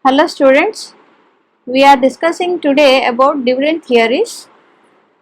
Hello students, we are discussing today about dividend theories,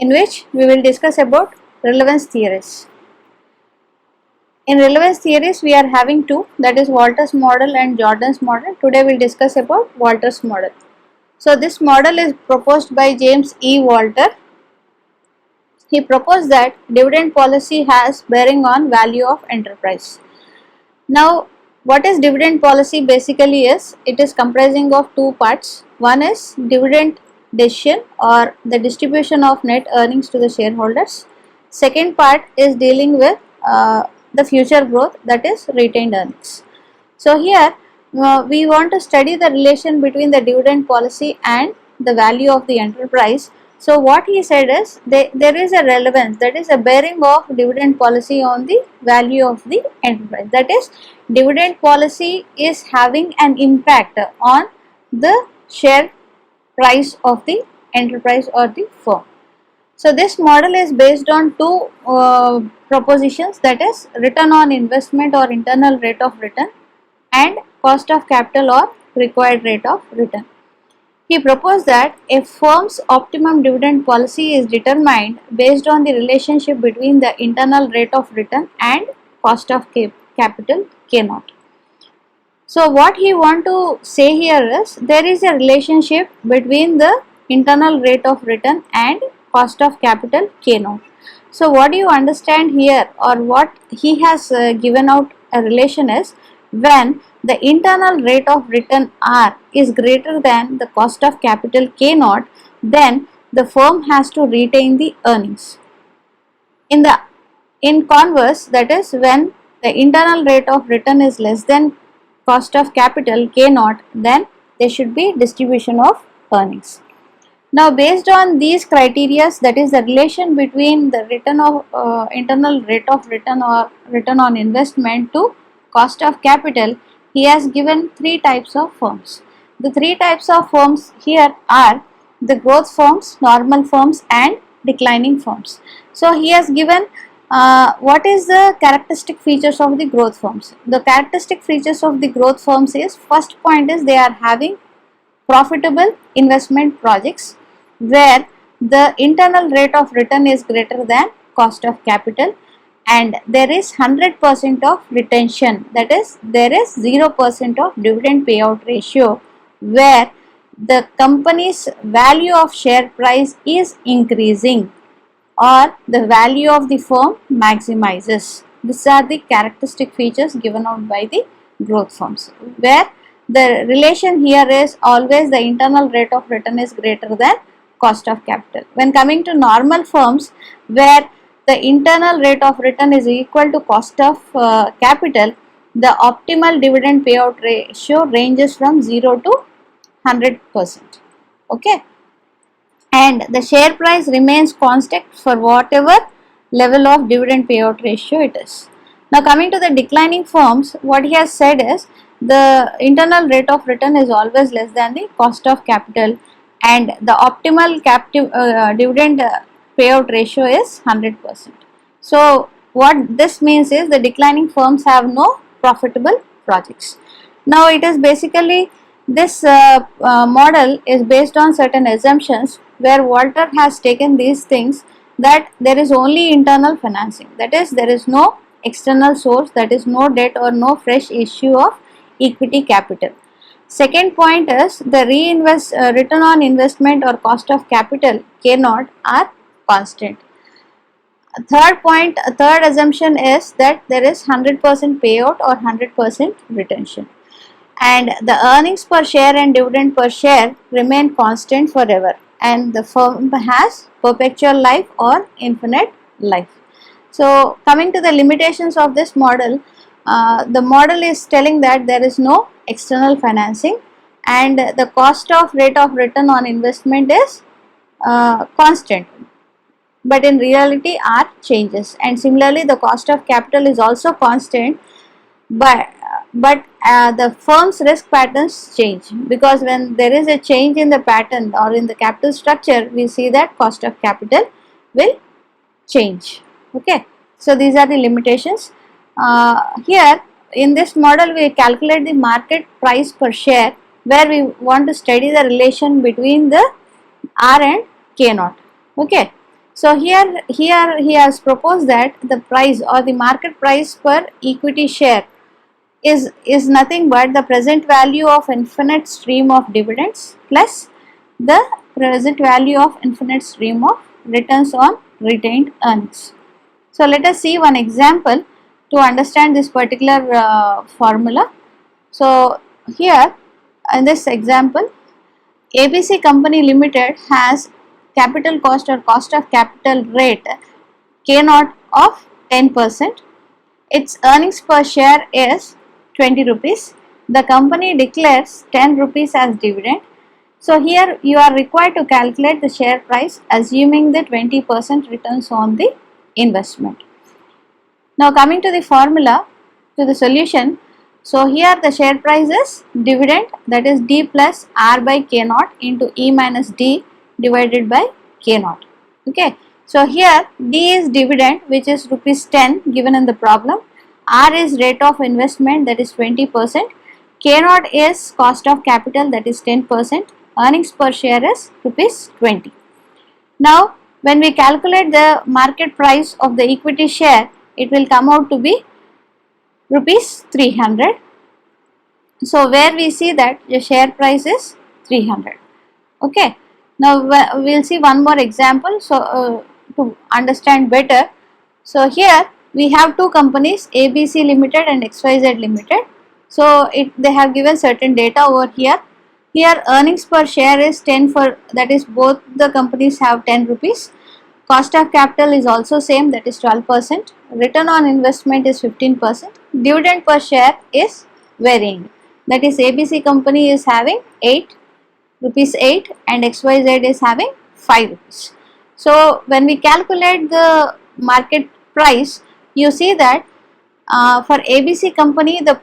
in which we will discuss about relevance theories. In relevance theories we are having two, that is Walter's model and Jordan's model. Today we will discuss about Walter's model. So this model is proposed by James E. Walter. He proposed that dividend policy has bearing on value of enterprise. Now, what is dividend policy basically is, it is comprising of two parts. One is dividend decision or the distribution of net earnings to the shareholders. Second part is dealing with the future growth, that is retained earnings. So here we want to study the relation between the dividend policy and the value of the enterprise. So what he said is, there is a relevance, that is a bearing of dividend policy on the value of the enterprise. That is, dividend policy is having an impact on the share price of the enterprise or the firm. So this model is based on two propositions, that is return on investment or internal rate of return and cost of capital or required rate of return. He proposed that a firm's optimum dividend policy is determined based on the relationship between the internal rate of return and cost of capital K0. So what he want to say here is, there is a relationship between the internal rate of return and cost of capital K0. So what do you understand here, or what he has given out a relation is, when the internal rate of return R is greater than the cost of capital K0, then the firm has to retain the earnings. In converse, that is, when the internal rate of return is less than cost of capital K0, then there should be distribution of earnings. Now, based on these criteria, that is the relation between the return of internal rate of return or return on investment to cost of capital, he has given three types of firms. The three types of firms here are the growth firms, normal firms and declining firms. So he has given what is the characteristic features of the growth firms. The characteristic features of the growth firms is, first point is, they are having profitable investment projects where the internal rate of return is greater than cost of capital, and there is 100% of retention, that is, there is 0% of dividend payout ratio where the company's value of share price is increasing or the value of the firm maximizes. These are the characteristic features given out by the growth firms, where the relation here is always the internal rate of return is greater than cost of capital. When coming to normal firms, where the internal rate of return is equal to cost of capital, the optimal dividend payout ratio ranges from 0 to 100%. Okay, and the share price remains constant for whatever level of dividend payout ratio it is. Now coming to the declining firms, what he has said is, the internal rate of return is always less than the cost of capital and the optimal dividend payout ratio is 100%. So what this means is, the declining firms have no profitable projects. Now it is basically, this model is based on certain assumptions where Walter has taken these things, that there is only internal financing, that is, there is no external source, that is no debt or no fresh issue of equity capital. Second point is, the return on investment or cost of capital K0 are constant. Third assumption is that there is 100% payout or 100% retention, and the earnings per share and dividend per share remain constant forever, and the firm has perpetual life or infinite life. So coming to the limitations of this model, the model is telling that there is no external financing and the cost of rate of return on investment is constant, but in reality R changes, and similarly the cost of capital is also constant, but the firm's risk patterns change, because when there is a change in the pattern or in the capital structure, we see that cost of capital will change. Okay, so these are the limitations. Here in this model we calculate the market price per share where we want to study the relation between the R and K naught. Okay. So here he has proposed that the price or the market price per equity share is nothing but the present value of infinite stream of dividends plus the present value of infinite stream of returns on retained earnings. So let us see one example to understand this particular formula. So here in this example, ABC Company Limited has capital cost or cost of capital rate K naught of 10%. Its earnings per share is 20 rupees. The company declares 10 rupees as dividend. So here you are required to calculate the share price assuming the 20% returns on the investment. Now coming to the formula, to the solution. So here the share price is dividend, that is D plus R by K naught into E minus D divided by K naught. Okay. So here D is dividend, which is rupees 10 given in the problem. R is rate of investment, that is 20%. K naught is cost of capital, that is 10%. Earnings per share is rupees 20. Now when we calculate the market price of the equity share, it will come out to be rupees 300. So where we see that the share price is 300. Okay. Now we will see one more example, so to understand better. So here we have two companies, ABC Limited and XYZ Limited. So they have given certain data over here. Here earnings per share is 10 for, that is both the companies have 10 rupees. Cost of capital is also same, that is 12%. Return on investment is 15%. Dividend per share is varying, that is ABC company is having 8 rupees 8 and XYZ is having 5 rupees. So when we calculate the market price, you see that for ABC company the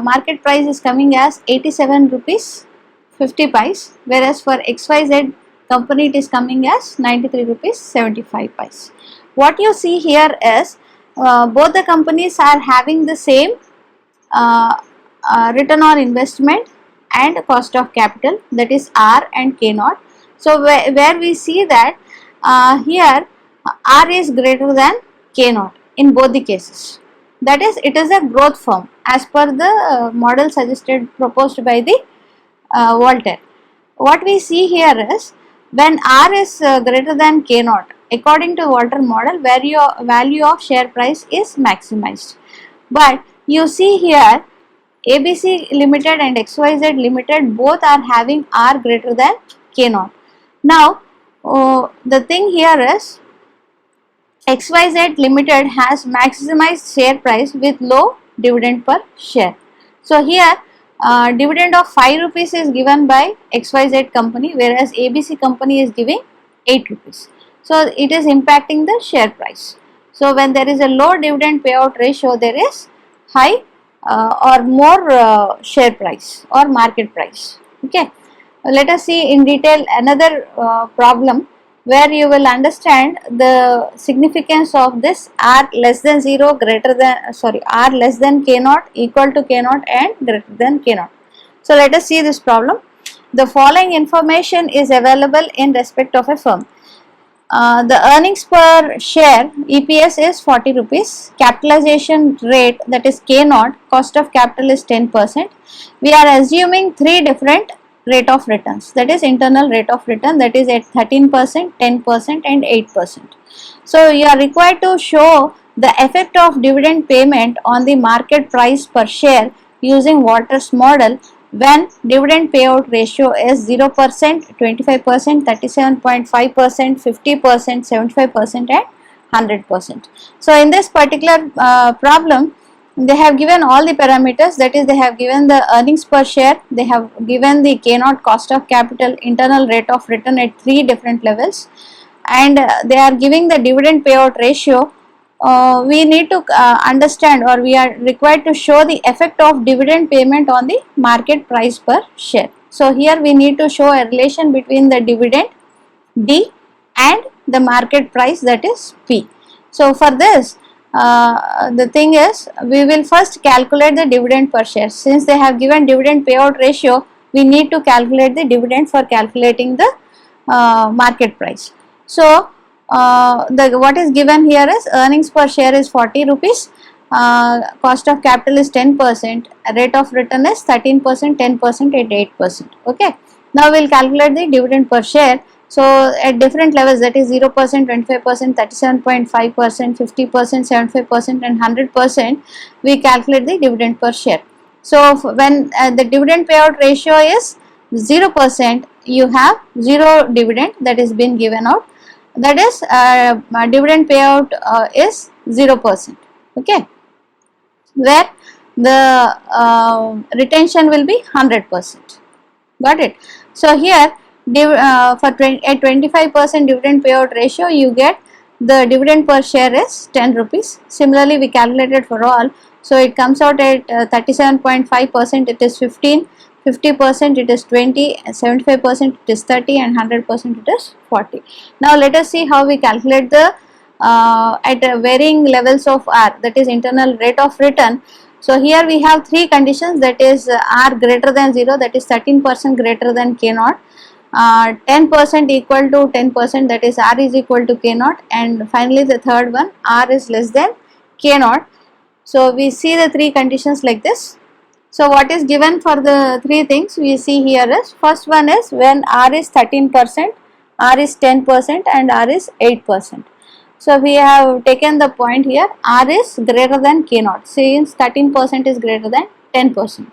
market price is coming as 87 rupees 50 pice, whereas for XYZ company it is coming as 93 rupees 75 pice. What you see here is both the companies are having the same return on investment and cost of capital, that is R and K naught. So where we see that here R is greater than K naught in both the cases, that is it is a growth firm as per the model suggested proposed by the Voltaire. What we see here is when R is greater than K naught, according to Voltaire model, value of share price is maximized. But you see here ABC Limited and XYZ Limited both are having R greater than K naught. Now the thing here is XYZ Limited has maximized share price with low dividend per share. So here dividend of 5 rupees is given by XYZ company, whereas ABC company is giving 8 rupees. So it is impacting the share price. So when there is a low dividend payout ratio, there is high or more share price or market price. Okay. Let us see in detail another problem where you will understand the significance of this R less than 0 greater than R less than K naught equal to K naught and greater than K naught. So let us see this problem. The following information is available in respect of a firm. The earnings per share EPS is 40 rupees, capitalization rate, that is K naught, cost of capital is 10%. We are assuming three different rate of returns, that is internal rate of return, that is at 13%, 10% and 8%. So you are required to show the effect of dividend payment on the market price per share using Voltaire's model when dividend payout ratio is 0%, 25%, 37.5%, 50%, 75% and 100%. So in this particular problem, they have given all the parameters, that is they have given the earnings per share, they have given the K naught, cost of capital, internal rate of return at three different levels, and they are giving the dividend payout ratio. We need to understand, or we are required to show the effect of dividend payment on the market price per share. So here we need to show a relation between the dividend D and the market price, that is P. So for this the thing is, we will first calculate the dividend per share. Since they have given dividend payout ratio, we need to calculate the dividend for calculating the market price. So what is given here is earnings per share is 40 rupees, cost of capital is 10%, rate of return is 13%, 10% and 8%. Okay. Now we will calculate the dividend per share. So at different levels, that is 0%, 25%, 37.5%, 50%, 75% and 100%, we calculate the dividend per share. So when the dividend payout ratio is 0%, you have 0 dividend that is been given out, that is dividend payout is 0%. Okay, where the retention will be 100%. Got it? So here for a 25% dividend payout ratio, you get the dividend per share is 10 rupees. Similarly, we calculated for all, so it comes out at 37.5%, it is 15, 50% it is 20, 75% it is 30 and 100% it is 40. Now let us see how we calculate the at varying levels of R, that is internal rate of return. So here we have three conditions, that is R greater than 0, that is 13% greater than K naught, 10% equal to 10%, that is R is equal to K naught, and finally the third one, R is less than K naught. So we see the three conditions like this. So what is given for the three things we see here is, first one is when R is 13%, R is 10% and R is 8%. So we have taken the point here, R is greater than K naught, since 13% is greater than 10%,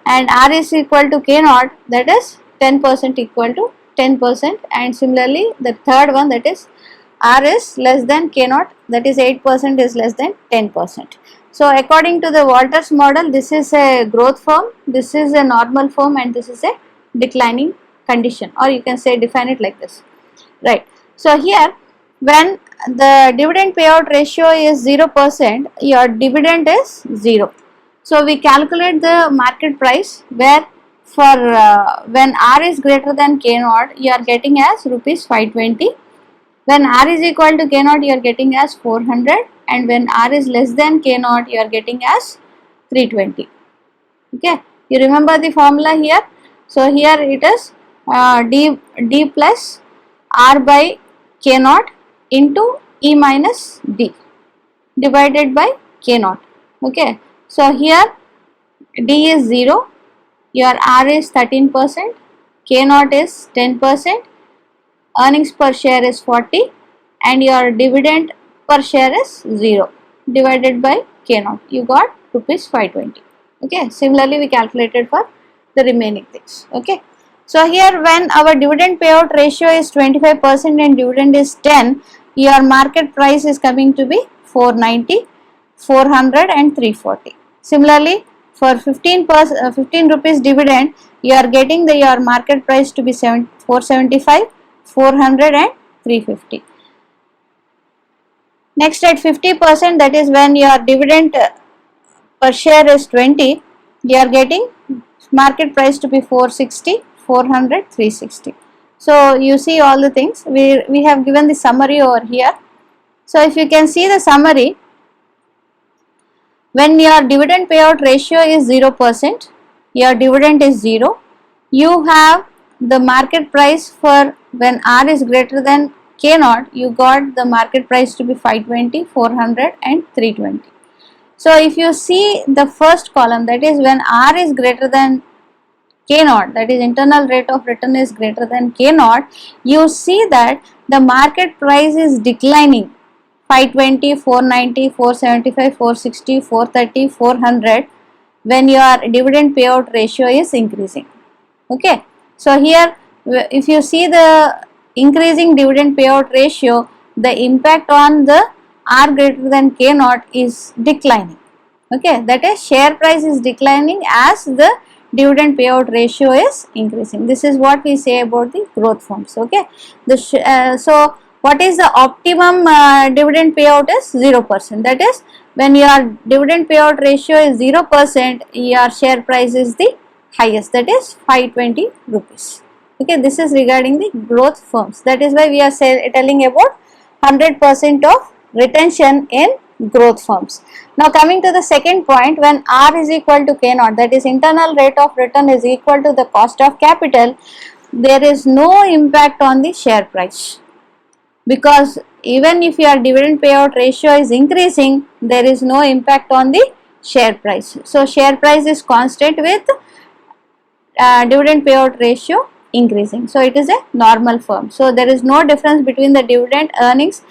and R is equal to K naught, that is 10% equal to 10%, and similarly the third one, that is R is less than K naught, that is 8% is less than 10%. So according to the Walters model, this is a growth form, this is a normal form, and this is a declining condition, or you can say define it like this, right? So here when the dividend payout ratio is 0%, your dividend is 0. So we calculate the market price, where for when R is greater than K naught, you are getting as rupees 520. When R is equal to K naught, you are getting as 400, and when R is less than K naught, you are getting as 320. Okay, you remember the formula here. So here it is D plus R by K naught into E minus D divided by K naught. Okay, so here D is 0, your R is 13%, K naught is 10%, earnings per share is 40, and your dividend per share is 0 divided by K naught. You got rupees 520. Okay, similarly we calculated for the remaining things. Okay, so here when our dividend payout ratio is 25% and dividend is 10, your market price is coming to be 490, 400 and 340. Similarly, for 15 rupees dividend, you are getting your market price to be 475, 400 and 350. Next, at 50%, that is when your dividend per share is 20, you are getting market price to be 460, 400, 360. So you see all the things, we have given the summary over here. So if you can see the summary, when your dividend payout ratio is 0%, your dividend is 0, you have the market price for when R is greater than K naught, you got the market price to be 520, 400 and 320. So if you see the first column, that is when R is greater than K naught, that is internal rate of return is greater than K naught, you see that the market price is declining, 520, 490, 475, 460, 430, 400, when your dividend payout ratio is increasing. Okay, so here if you see the increasing dividend payout ratio, the impact on the R greater than K naught is declining. Okay, that is share price is declining as the dividend payout ratio is increasing. This is what we say about the growth forms. Okay, so what is the optimum dividend payout is 0%. That is when your dividend payout ratio is 0%, your share price is the highest, that is 520 rupees. Okay, this is regarding the growth firms. That is why we are telling about 100% of retention in growth firms. Now coming to the second point, when R is equal to K naught, that is internal rate of return is equal to the cost of capital, there is no impact on the share price, because even if your dividend payout ratio is increasing, there is no impact on the share price. So share price is constant with dividend payout ratio increasing. So it is a normal firm. So there is no difference between the dividend earnings,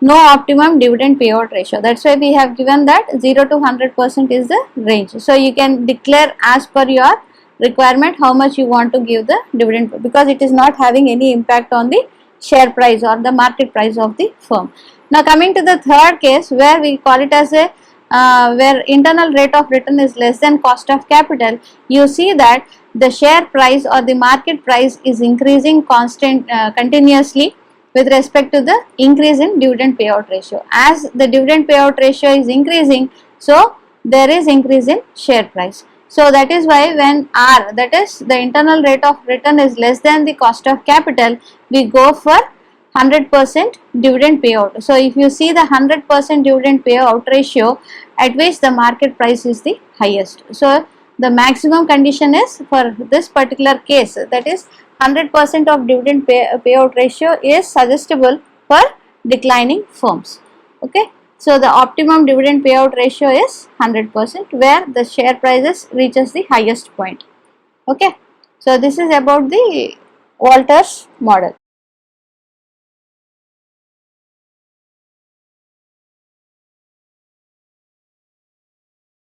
no optimum dividend payout ratio. That's why we have given that 0 to 100% is the range. So you can declare as per your requirement how much you want to give the dividend, because it is not having any impact on the share price or the market price of the firm. Now coming to the third case, where we call it as a where internal rate of return is less than cost of capital, you see that the share price or the market price is increasing continuously with respect to the increase in dividend payout ratio. As the dividend payout ratio is increasing, so there is increase in share price. So that is why when R, that is the internal rate of return, is less than the cost of capital, we go for 100% dividend payout. So if you see the 100% dividend payout ratio at which the market price is the highest. So the maximum condition is for this particular case, that is 100% of dividend payout ratio is suggestible for declining firms. Okay. So the optimum dividend payout ratio is 100%, where the share prices reaches the highest point. Okay. So this is about the Walters model.